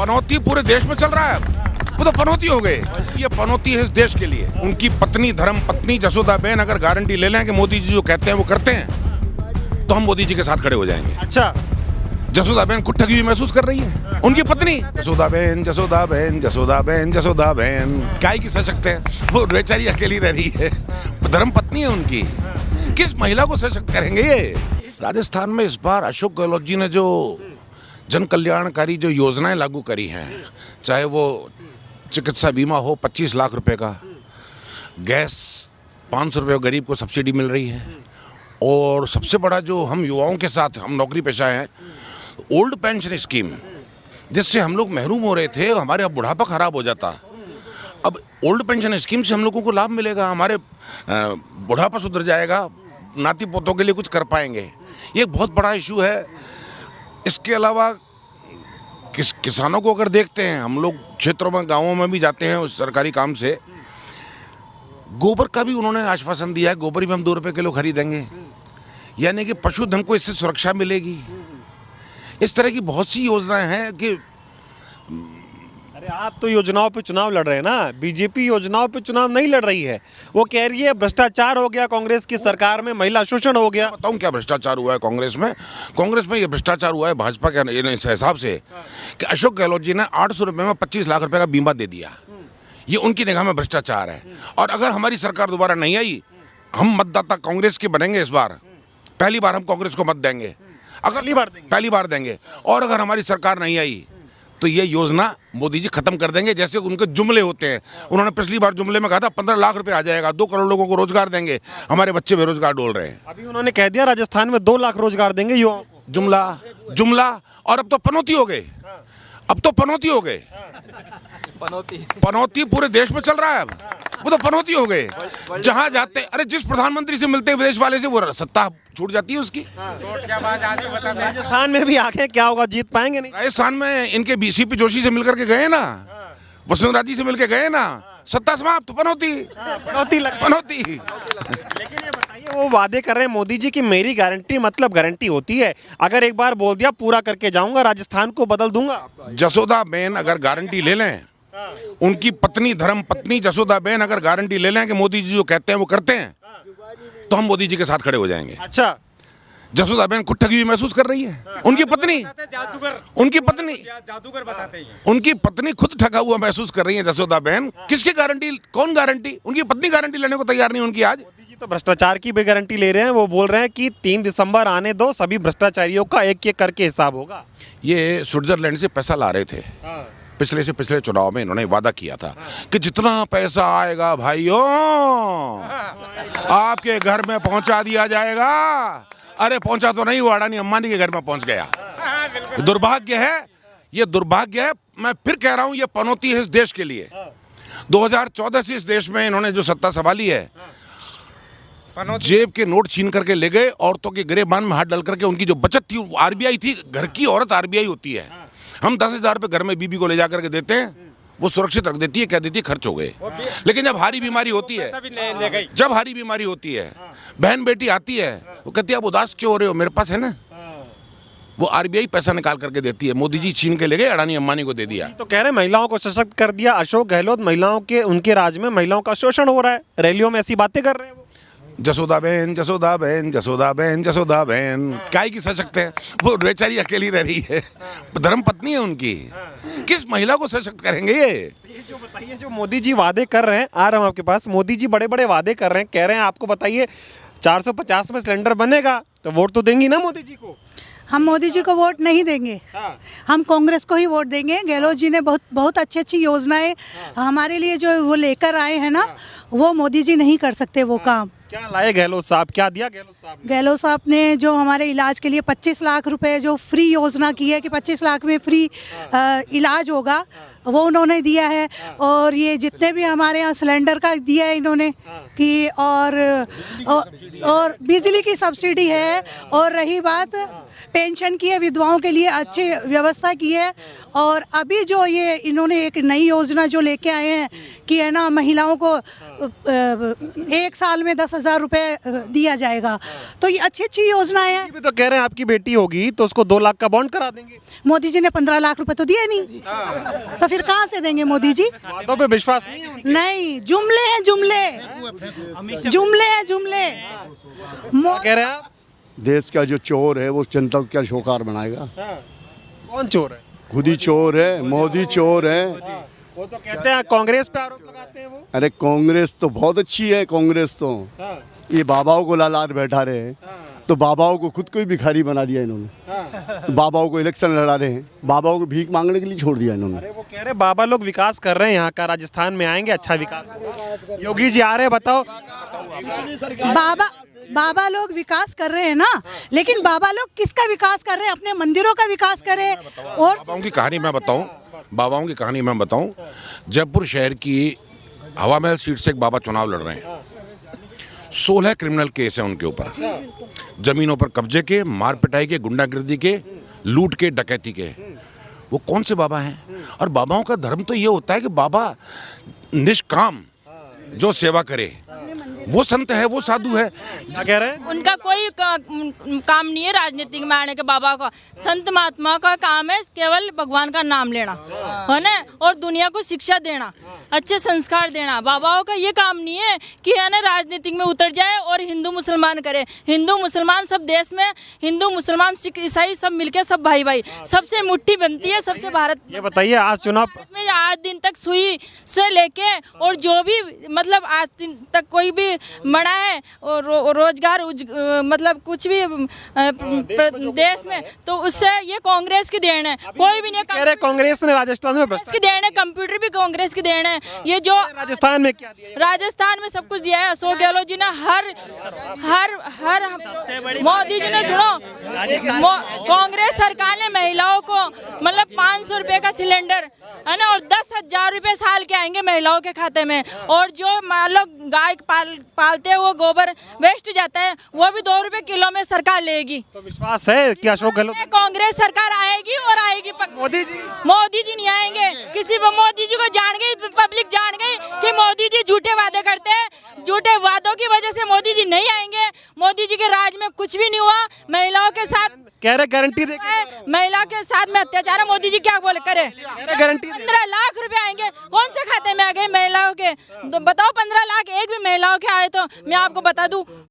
पनौती पूरे देश में चल रहा है अब। वो तो पनौती हो गए। ये पनौती है इस देश के लिए। उनकी पत्नी, धर्म पत्नी जसोदाबेन अगर गारंटी ले लें कि मोदी जी जो कहते हैं वो करते हैं, तो हम मोदी जी के साथ खड़े हो जाएंगे। अच्छा, जसोदाबेन खुद ठगी हुई महसूस कर रही है। उनकी पत्नी जसोदाबेन जसोदाबेन जसोदाबेन जसोदाबेन काय की सशक्त है, वो बेचारी अकेली रह रही है। धर्म पत्नी है उनकी, किस महिला को सशक्त करेंगे ये? राजस्थान में इस बार अशोक गहलोत जी ने जो जन कल्याणकारी जो योजनाएं लागू करी हैं, चाहे वो चिकित्सा बीमा हो 25 लाख रुपए का, गैस 500 रुपये गरीब को सब्सिडी मिल रही है, और सबसे बड़ा जो हम युवाओं के साथ, हम नौकरी पेशा हैं, ओल्ड पेंशन स्कीम, जिससे हम लोग महरूम हो रहे थे, हमारे अब बुढ़ापा खराब हो जाता। अब ओल्ड पेंशन स्कीम से हम लोगों को लाभ मिलेगा, हमारे बुढ़ापा सुधर जाएगा, नाती पोतों के लिए कुछ कर पाएंगे। ये एक बहुत बड़ा इशू है। इसके अलावा किसानों को अगर देखते हैं, हम लोग क्षेत्रों में, गाँवों में भी जाते हैं उस सरकारी काम से, गोबर का भी उन्होंने आश्वासन दिया है, गोबर भी हम 2 रुपये किलो खरीदेंगे, यानी कि पशुधन को इससे सुरक्षा मिलेगी। इस तरह की बहुत सी योजनाएं हैं कि अरे आप तो योजनाओं पे चुनाव लड़ रहे हैं ना, बीजेपी योजनाओं पे चुनाव नहीं लड़ रही है। वो कह रही है भ्रष्टाचार हो गया कांग्रेस की सरकार में, महिला शोषण हो गया। बताऊं क्या भ्रष्टाचार हुआ है कांग्रेस में? कांग्रेस में ये भ्रष्टाचार हुआ है भाजपा के इस हिसाब से कि अशोक गहलोत जी ने 800 रुपये में 25 लाख रुपए का बीमा दे दिया। ये उनकी निगाह में भ्रष्टाचार है। और अगर हमारी सरकार दोबारा नहीं आई, हम मतदाता कांग्रेस के बनेंगे। इस बार पहली बार हम कांग्रेस को मत देंगे, अगर पहली बार देंगे। और अगर हमारी सरकार नहीं आई तो ये योजना मोदी जी खत्म कर देंगे। जैसे उनके जुमले होते हैं, उन्होंने पिछली बार जुमले में कहा था 15 लाख रुपए आ जाएगा, 2 करोड़ लोगों को रोजगार देंगे, हमारे बच्चे बेरोजगार डोल रहे हैं। अभी उन्होंने कह दिया राजस्थान में 2 लाख रोजगार देंगे युवाओं को। जुमला और अब तो पनौती हो गए। अब तो पनौती हो गए। पनौती पूरे देश में चल रहा है अब। वो तो पनौती हो गए। जहां जाते, अरे जिस प्रधानमंत्री से मिलते विदेश वाले से, वो सत्ता छूट जाती है उसकी। राजस्थान में भी आके क्या होगा, जीत पाएंगे नहीं? राजस्थान में इनके बीसीपी जोशी से मिलकर के गए ना, वसुंधरा जी से मिलकर गए ना, सत्ता समाप्त। पनौती। लेकिन ये बताइए, वो वादे कर रहे हैं मोदी जी की मेरी गारंटी मतलब गारंटी होती है, अगर एक बार बोल दिया पूरा करके जाऊंगा, राजस्थान को बदल दूंगा। जसोदाबेन अगर गारंटी ले लें, उनकी पत्नी, धर्म पत्नी जसोदाबेन अगर गारंटी ले लें कि मोदी जी जो कहते हैं वो करते हैं, तो हम मोदी जी के साथ खड़े हो जाएंगे। अच्छा, जसोदाबेन खुद ठगी हुई महसूस कर रही है। उनकी पत्नी खुद ठगा हुआ महसूस कर रही है जसोदाबेन। किसकी गारंटी? कौन गारंटी? उनकी पत्नी गारंटी लेने को तैयार नहीं उनकी आज। मोदी जी तो भ्रष्टाचार की भी गारंटी ले रहे हैं। वो बोल रहे हैं कि 3 दिसंबर आने दो, सभी भ्रष्टाचारियों का एक एक करके हिसाब होगा। ये स्विट्जरलैंड से पैसा ला रहे थे। पिछले चुनाव में इन्होंने वादा किया था कि जितना पैसा आएगा भाइयों आपके घर में पहुंचा दिया जाएगा। अरे पहुंचा तो नहीं, वो अडानी अंबानी के घर में पहुंच गया। दुर्भाग्य है, ये दुर्भाग्य है। मैं फिर कह रहा हूं, ये पनौती है इस देश के लिए। 2014 से इस देश में इन्होंने जो सत्ता संभाली है, जेब के नोट छीन करके ले गए, औरतों के गिरेबान में हाथ डाल करके उनकी जो बचत थी, आरबीआई थी, घर की औरत आरबीआई होती है। हम 10,000 रुपये घर में बीबी को ले जाकर के देते हैं, वो सुरक्षित रख देती है, कह देती है खर्च हो गए। लेकिन जब हारी बीमारी होती है, बहन बेटी आती है, वो कहती है आप उदास क्यों हो रहे हो, मेरे पास है ना। वो आरबीआई पैसा निकाल करके देती है। मोदी जी छीन के ले गए, अडानी अंबानी को दे दिया। तो कह रहे हैं महिलाओं को सशक्त कर दिया अशोक गहलोत, महिलाओं के, उनके राज में महिलाओं का शोषण हो रहा है। रैलियों में ऐसी बातें कर रहे हैं वो। जसोदाबेन जसोदाबेन जसोदाबेन जसोदाबेन काय की सशक्त है, वो बेचारी अकेली रह रही है। धर्म पत्नी है उनकी, किस महिला को सशक्त करेंगे ये? जो बताइए, जो मोदी जी वादे कर रहे हैं, आ रहा हूं आपके पास, मोदी जी बड़े बड़े वादे कर रहे हैं, कह रहे हैं आपको बताइए 450 में सिलेंडर बनेगा, तो वोट तो देंगी ना मोदी जी को? हम मोदी जी को वोट नहीं देंगे। हम कांग्रेस को ही वोट देंगे। गहलोत जी ने बहुत अच्छी अच्छी योजनाएं हमारे लिए जो वो लेकर आए हैं ना, वो मोदी जी नहीं कर सकते वो काम। क्या लाए गहलोत साहब, क्या दिया गहलोत साहब ने? गहलोत साहब ने जो हमारे इलाज के लिए 25 लाख रुपए जो फ्री योजना की है कि 25 लाख में फ्री इलाज होगा, वो उन्होंने दिया है। और ये जितने भी हमारे यहाँ सिलेंडर का दिया है इन्होंने कि और बिजली की सब्सिडी है। और रही बात पेंशन की है, विधवाओं के लिए अच्छी व्यवस्था की है। और अभी जो ये इन्होंने एक नई योजना जो लेके आए हैं कि है ना, महिलाओं को 1 साल में 10,000 रुपये दिया जाएगा, तो ये अच्छी अच्छी योजनाएं हैं। ये भी तो कह रहे हैं आपकी बेटी होगी तो उसको 2 लाख का बॉन्ड करा देंगे। मोदी जी ने 15 लाख रुपए तो दिए नहीं, तो फिर कहाँ से देंगे मोदी जी? वादों पे विश्वास नहीं है उनका। नहीं, जुमले हैं जुमले, जुमले हैं जुमले। क्या कह रहे हैं आप? देश का जो चोर है वो जनता को क्या शोकार बनाएगा? कौन चोर है? खुद ही चोर है, मोदी चोर है। वो तो कहते हैं कांग्रेस पे आरोप लगाते हैं वो। अरे कांग्रेस तो बहुत अच्छी है, कांग्रेस तो ये बाबाओं को लालार बैठा रहे हैं, तो बाबाओं को खुद को ही भिखारी बना दिया इन्होंने। बाबाओं को इलेक्शन लड़ा रहे हैं, बाबाओं को भीख मांगने के लिए छोड़ दिया इन्होंने। अरे वो कह रहे बाबा लोग विकास कर रहे हैं यहाँ का, राजस्थान में आएंगे अच्छा विकास होगा। योगी जी आ रहे हैं, बताओ। बाबा लोग विकास कर रहे हैं ना, लेकिन बाबा लोग किसका विकास कर रहे हैं? अपने मंदिरों का विकास करें। और बाबाओं की कहानी मैं बताऊं, जयपुर शहर की हवा महल सीट से एक बाबा चुनाव लड़ रहे हैं। 16 क्रिमिनल केस हैं उनके ऊपर, जमीनों पर कब्जे के, मार पिटाई के, गुंडागर्दी के, लूट के, डकैती के। वो कौन से बाबा हैं? और बाबाओं का धर्म तो ये होता है कि बाबा निष्काम जो सेवा करे वो संत है, वो साधु है। क्या कह रहे हैं? उनका कोई काम नहीं है राजनीति में आने के। बाबा का, संत महात्मा का काम है केवल भगवान का नाम लेना, है ना, और दुनिया को शिक्षा देना, अच्छे संस्कार देना। बाबाओं का ये काम नहीं है कि है ना राजनीति में उतर जाए और हिंदू मुसलमान करे। हिंदू मुसलमान सब देश में, हिंदू मुसलमान सिख ईसाई सब मिलके सब भाई भाई, सबसे मुट्ठी बनती है, सबसे भारत। ये बताइए, आज चुनाव में आज दिन तक सुई से लेके और जो भी मतलब आज दिन तक कोई भी मरा है और रोजगार मतलब कुछ भी देश में, तो उससे ये कांग्रेस की देन है। कोई भी नहीं कह रहे कांग्रेस ने राजस्थान में की देन है, कंप्यूटर भी कांग्रेस की देन है। ये जो राजस्थान में क्या दिया? राजस्थान में सब कुछ दिया है। अशोक गहलोत जी ने हर मोदी जी ने, सुनो, कांग्रेस सरकार ने महिलाओं को मतलब 500 रुपए का सिलेंडर है ना, और 10,000 रुपए साल के आएंगे महिलाओं के खाते में। और जो मान लो गाय पालते हैं वो गोबर वेस्ट जाता है, वो भी 2 रुपए किलो में सरकार लेगी। तो विश्वास है कि अशोक गहलोत कांग्रेस सरकार आएगी और आएगी। मोदी जी नहीं आएंगे। किसी मोदी जी को जान गई, पब्लिक जान गई कि मोदी जी झूठे वादे करते हैं। झूठे वादों की वजह से मोदी जी नहीं आएंगे। मोदी जी के राज में कुछ भी नहीं हुआ। महिलाओं के साथ कह रहे गारंटी दे, महिला के साथ में अत्याचार है। मोदी जी क्या बोले करे? गारंटी 15 लाख रुपए आएंगे। कौन से खाते में आ गए महिलाओं के? तो बताओ, 15 लाख एक भी महिलाओं के आए तो मैं आपको बता दूं।